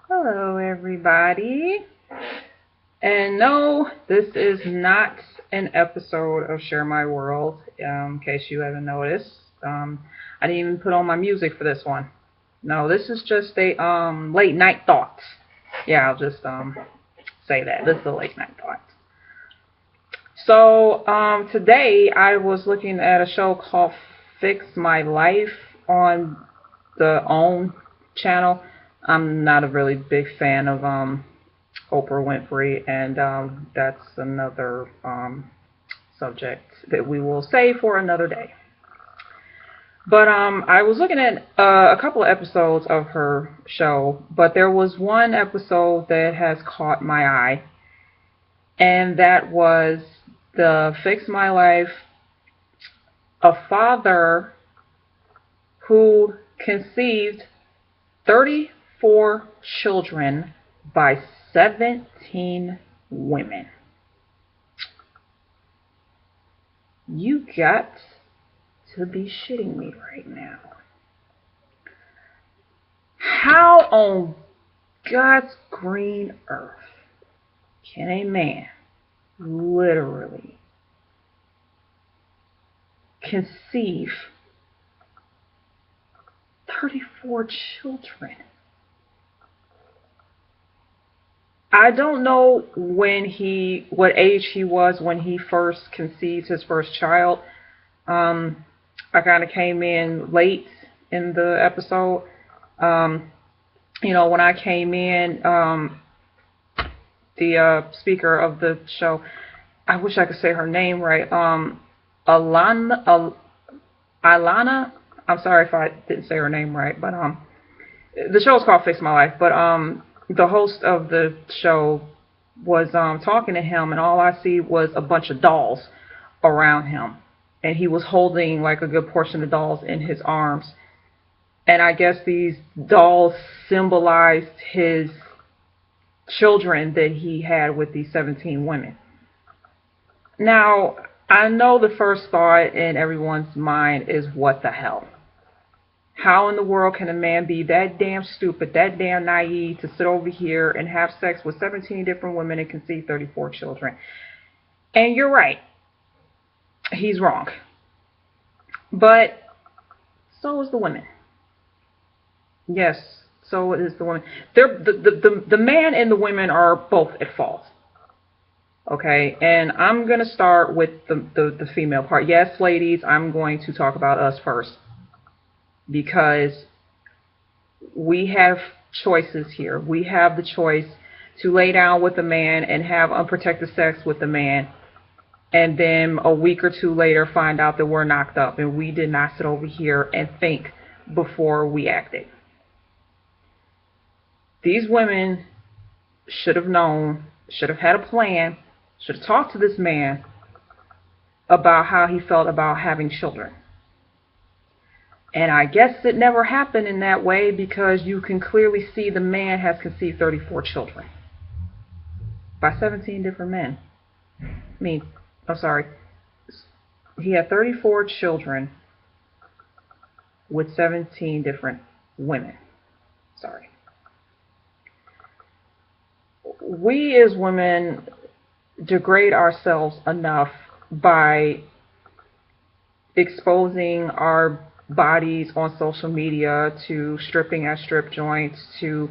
Hello, everybody. And no, this is not an episode of Share My World, in case you haven't noticed. I didn't even put on my music for this one. No, this is just a late night thoughts. Yeah, I'll just say that. This is a late night thoughts. So today I was looking at a show called Fix My Life on the OWN channel. I'm not a really big fan of Oprah Winfrey, and that's another subject that we will save for another day. But I was looking at a couple of episodes of her show, but there was one episode that has caught my eye, and that was the Fix My Life, a father who conceived 34 children by 17 women. You got to be shitting me right now. How on God's green earth can a man literally conceive 34 children? I don't know what age he was when he first conceived his first child. I kind of came in late in the episode. Um, when I came in, the speaker of the show, I wish I could say her name right. Alana. I'm sorry if I didn't say her name right, but the show's called Fix My Life. But the host of the show was talking to him, and all I see was a bunch of dolls around him, and he was holding like a good portion of dolls in his arms. And I guess these dolls symbolized his children that he had with these 17 women. Now, I know the first thought in everyone's mind is, what the hell? How in the world can a man be that damn stupid, that damn naive to sit over here and have sex with 17 different women and conceive 34 children? And you're right. He's wrong. But so is the women. Yes, so is the woman. The man and the women are both at fault. Okay, and I'm going to start with the female part. Yes, ladies, I'm going to talk about us first, because we have choices here. We have the choice to lay down with a man and have unprotected sex with a man, and then a week or two later find out that we're knocked up and we did not sit over here and think before we acted. These women should have known, should have had a plan, should have talked to this man about how he felt about having children. And I guess it never happened in that way, because you can clearly see the man has conceived 34 children by 17 different men. He had 34 children with 17 different women. Sorry. We as women degrade ourselves enough by exposing our bodies on social media, to stripping at strip joints, to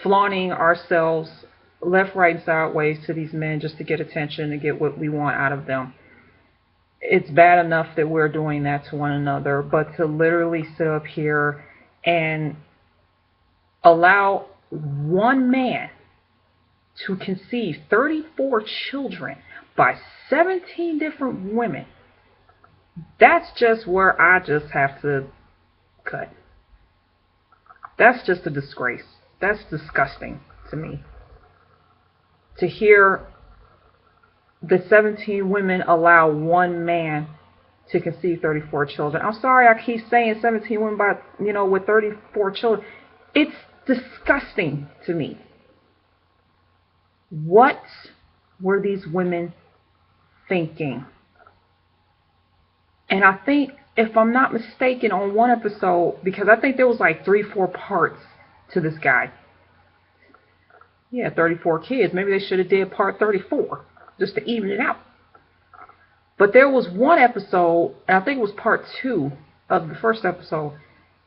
flaunting ourselves left, right, and sideways to these men just to get attention and get what we want out of them. It's bad enough that we're doing that to one another, but to literally sit up here and allow one man to conceive 34 children by 17 different women, that's just where I just have to cut. That's just a disgrace. That's disgusting to me. To hear the 17 women allow one man to conceive 34 children. I'm sorry I keep saying 17 women with 34 children. It's disgusting to me. What were these women thinking? And I think, if I'm not mistaken, on one episode, because I think there was like 3-4 parts to this guy, Yeah, 34 kids. Maybe they should have did part 34 just to even it out. But there was one episode, and I think it was part 2 of the first episode,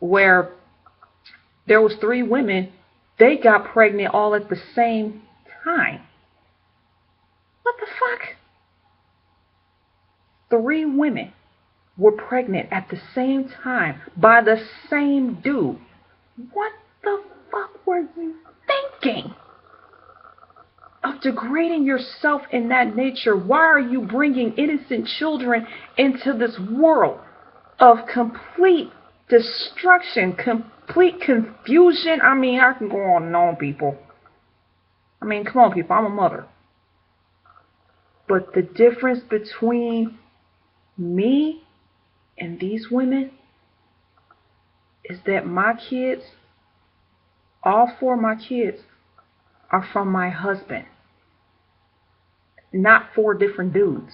where there was 3 women. They got pregnant all at the same time. What the fuck? 3 women were pregnant at the same time by the same dude. What the fuck were you thinking? Of degrading yourself in that nature? Why are you bringing innocent children into this world of complete destruction, complete confusion? I mean, I can go on and on, people. I mean, come on, people. I'm a mother. But the difference between me and these women is that my kids, all 4 of my kids, are from my husband. Not 4 different dudes.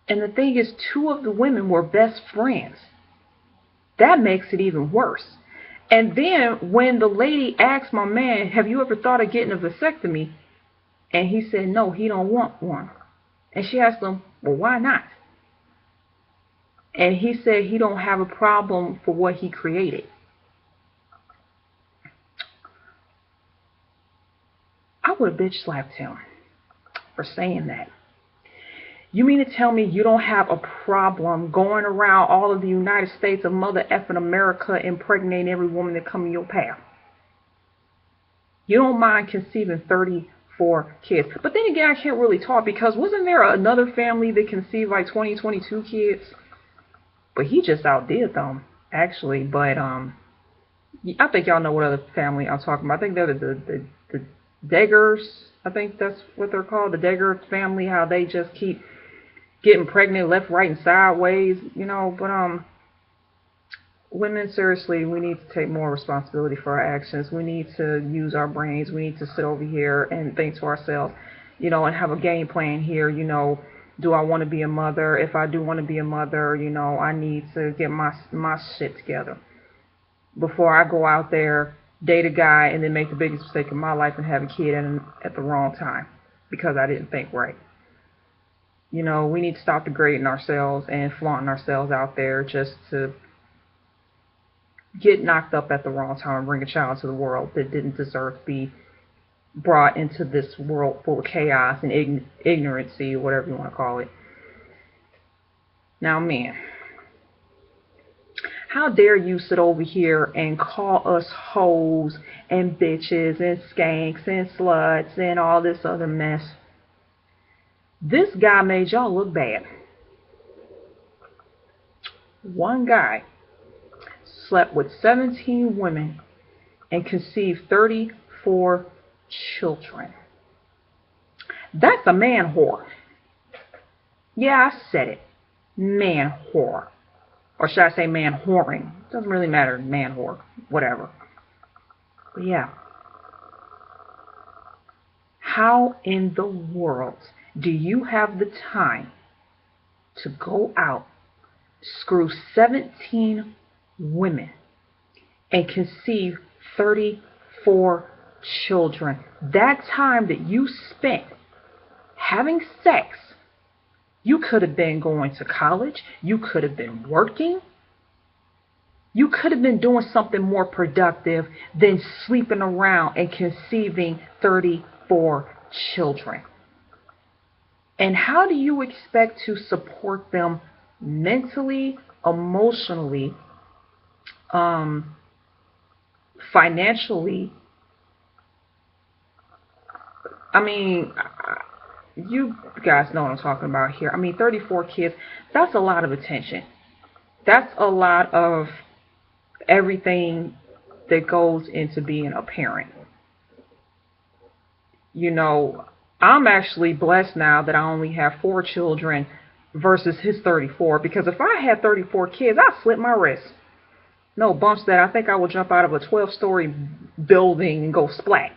And the thing is, 2 of the women were best friends. That makes it even worse. And then when the lady asked my man, have you ever thought of getting a vasectomy? And he said, no, he don't want one. And she asked him, well, why not? And he said he don't have a problem for what he created. I would have bitch slapped him for saying that. You mean to tell me you don't have a problem going around all of the United States of mother effing America impregnating every woman that come in your path? You don't mind conceiving 34 kids. But then again, I can't really talk because wasn't there another family that conceived like 20, 22 kids? But he just outdid them, actually. But I think y'all know what other family I'm talking about. I think they're the Deggers. I think that's what they're called, the Degger family. How they just keep getting pregnant left, right, and sideways, you know. But women, seriously, we need to take more responsibility for our actions. We need to use our brains. We need to sit over here and think to ourselves, you know, and have a game plan here. You know, do I want to be a mother? If I do want to be a mother, you know, I need to get my shit together before I go out there, date a guy, and then make the biggest mistake of my life and have a kid at the wrong time because I didn't think right. You know, we need to stop degrading ourselves and flaunting ourselves out there just to get knocked up at the wrong time and bring a child to the world that didn't deserve to be brought into this world full of chaos and ignorancy, or whatever you want to call it. Now, man, how dare you sit over here and call us hoes and bitches and skanks and sluts and all this other mess? This guy made y'all look bad. One guy slept with 17 women and conceived 34 children. That's a man whore. Yeah, I said it. Man whore. Or should I say man whoring? Doesn't really matter. Man whore. Whatever. But yeah. How in the world do you have the time to go out, screw 17 women, and conceive 34 children? That time that you spent having sex, you could have been going to college. You could have been working. You could have been doing something more productive than sleeping around and conceiving 34 children. And how do you expect to support them mentally, emotionally, financially? I mean, you guys know what I'm talking about here. I mean, 34 kids, that's a lot of attention. That's a lot of everything that goes into being a parent. You know, I'm actually blessed now that I only have 4 children versus his 34. Because if I had 34 kids, I'd slit my wrist. No bumps that I think I would jump out of a 12-story building and go splat.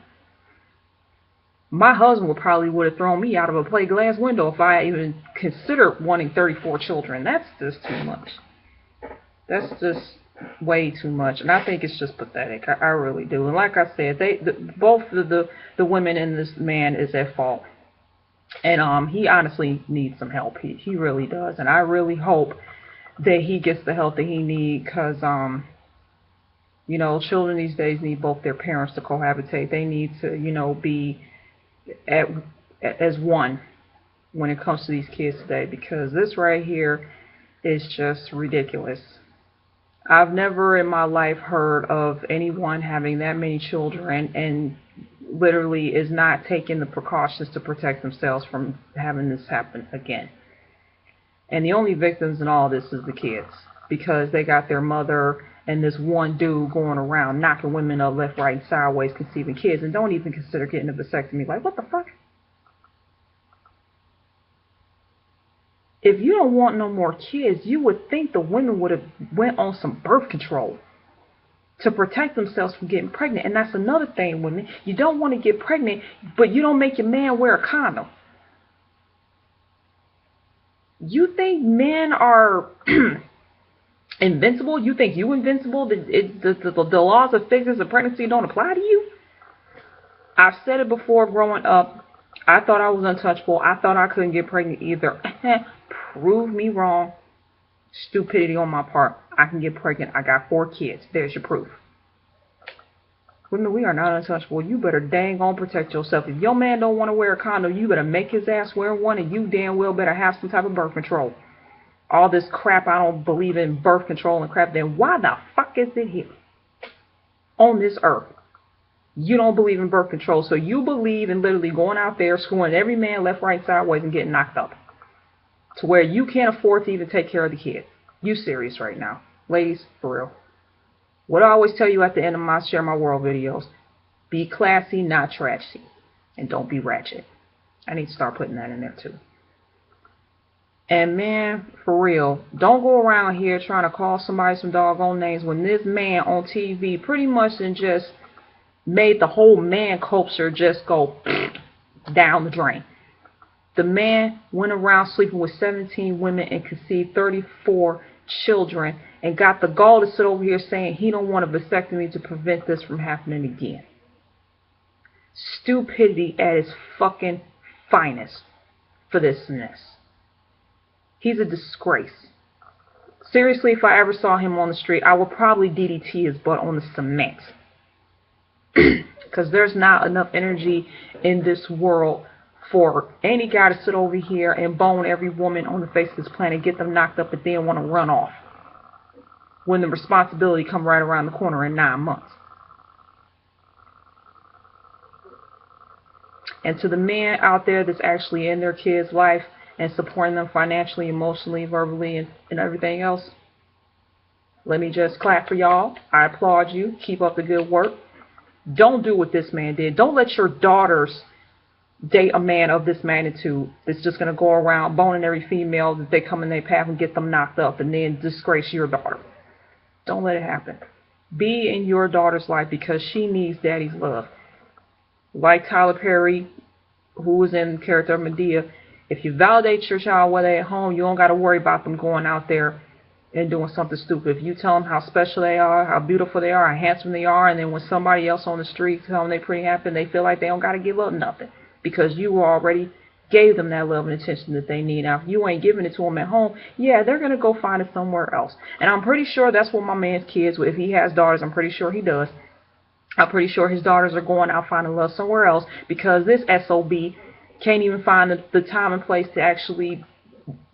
My husband would have thrown me out of a plate glass window if I even considered wanting 34 children. That's just too much. That's just way too much, and I think it's just pathetic. I really do. And like I said, both the women and this man is at fault, and he honestly needs some help. He really does, and I really hope that he gets the help that he needs, because children these days need both their parents to cohabitate. They need to be at as one when it comes to these kids today, because this right here is just ridiculous. I've never in my life heard of anyone having that many children and literally is not taking the precautions to protect themselves from having this happen again. And the only victims in all this is the kids, because they got their mother and this one dude going around knocking women up left, right, and sideways, conceiving kids, and don't even consider getting a vasectomy. Like, what the fuck? If you don't want no more kids, you would think the women would have went on some birth control to protect themselves from getting pregnant. And that's another thing, women. You don't want to get pregnant, but you don't make your man wear a condom. You think men are invincible? You think you invincible? The laws of physics of pregnancy don't apply to you? I've said it before growing up. I thought I was untouchable. I thought I couldn't get pregnant either. Prove me wrong. Stupidity on my part. I can get pregnant. I got 4 kids. There's your proof. Women, we are not untouchable. You better dang on protect yourself. If your man don't want to wear a condom, you better make his ass wear one, and you damn well better have some type of birth control. All this crap, I don't believe in birth control and crap, then why the fuck is it here on this earth? You don't believe in birth control, so you believe in literally going out there, screwing every man left, right, sideways, and getting knocked up to where you can't afford to even take care of the kid. You serious right now? Ladies, for real. What I always tell you at the end of my Share My World videos, be classy, not trashy, and don't be ratchet. I need to start putting that in there too. And man, for real, don't go around here trying to call somebody some doggone names when this man on TV pretty much just made the whole man culture just go down the drain. The man went around sleeping with 17 women and conceived 34 children and got the gall to sit over here saying he don't want a vasectomy to prevent this from happening again. Stupidity at its fucking finest for this mess. He's a disgrace. Seriously, if I ever saw him on the street, I would probably DDT his butt on the cement. Because there's not enough energy in this world for any guy to sit over here and bone every woman on the face of this planet, get them knocked up, and then want to run off when the responsibility come right around the corner in 9 months. And to the men out there that's actually in their kids' life and supporting them financially, emotionally, verbally, and everything else, let me just clap for y'all. I applaud you. Keep up the good work. Don't do what this man did. Don't let your daughters date a man of this magnitude that's just going to go around boning every female that they come in their path and get them knocked up and then disgrace your daughter. Don't let it happen. Be in your daughter's life because she needs daddy's love. Like Tyler Perry, who was in the character of Madea, if you validate your child while they're at home, you don't got to worry about them going out there and doing something stupid. If you tell them how special they are, how beautiful they are, how handsome they are, and then when somebody else on the street tell them they're pretty happy, they feel like they don't got to give up nothing because you already gave them that love and attention that they need. Now, if you ain't giving it to them at home, yeah, they're going to go find it somewhere else. And I'm pretty sure that's what my man's kids, if he has daughters, I'm pretty sure he does. I'm pretty sure his daughters are going out finding love somewhere else because this SOB can't even find the time and place to actually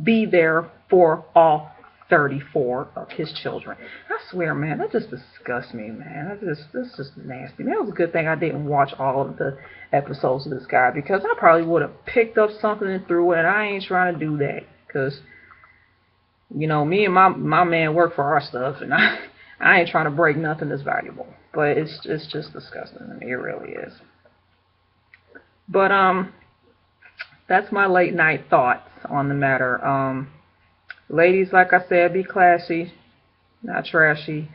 be there for all 34 of his children. I swear, man, that just disgusts me, man. That's just nasty. Man, it was a good thing I didn't watch all of the episodes of this guy because I probably would have picked up something and threw it, and I ain't trying to do that because, you know, me and my man work for our stuff, and I ain't trying to break nothing that's valuable. But it's just disgusting. I mean, it really is. But that's my late night thoughts on the matter. Ladies, like I said, be classy, not trashy.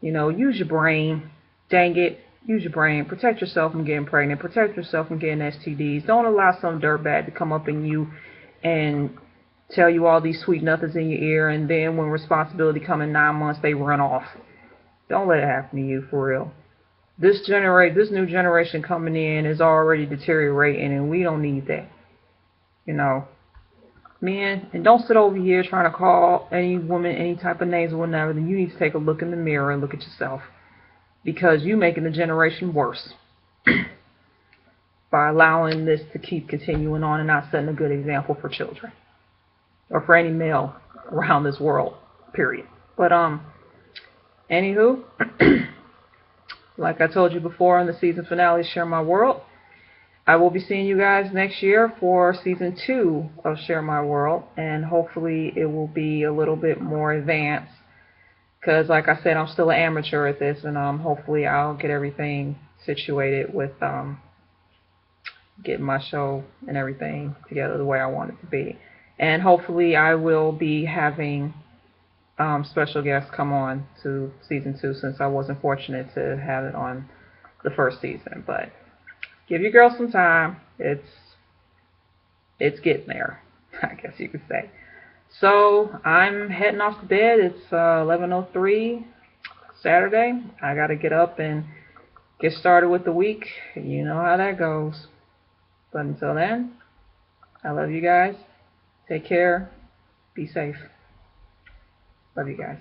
You know, use your brain. Dang it, use your brain. Protect yourself from getting pregnant. Protect yourself from getting STDs. Don't allow some dirtbag to come up in you and tell you all these sweet nothings in your ear, and then when responsibility come in 9 months, they run off. Don't let it happen to you, for real. This new generation coming in is already deteriorating, and we don't need that. You know, men, and don't sit over here trying to call any woman any type of names or whatever. Then you need to take a look in the mirror and look at yourself, because you making the generation worse by allowing this to keep continuing on and not setting a good example for children or for any male around this world. Period. But anywho, like I told you before in the season finale, Share My World, I will be seeing you guys next year for season 2 of Share My World, and hopefully it will be a little bit more advanced. Because, like I said, I'm still an amateur at this, and hopefully I'll get everything situated with getting my show and everything together the way I want it to be. And hopefully I will be having special guests come on to season 2, since I wasn't fortunate to have it on the first season. But give your girl some time. It's getting there, I guess you could say. So I'm heading off to bed. It's 11:03 Saturday. I got to get up and get started with the week. You know how that goes. But until then, I love you guys. Take care. Be safe. Love you guys.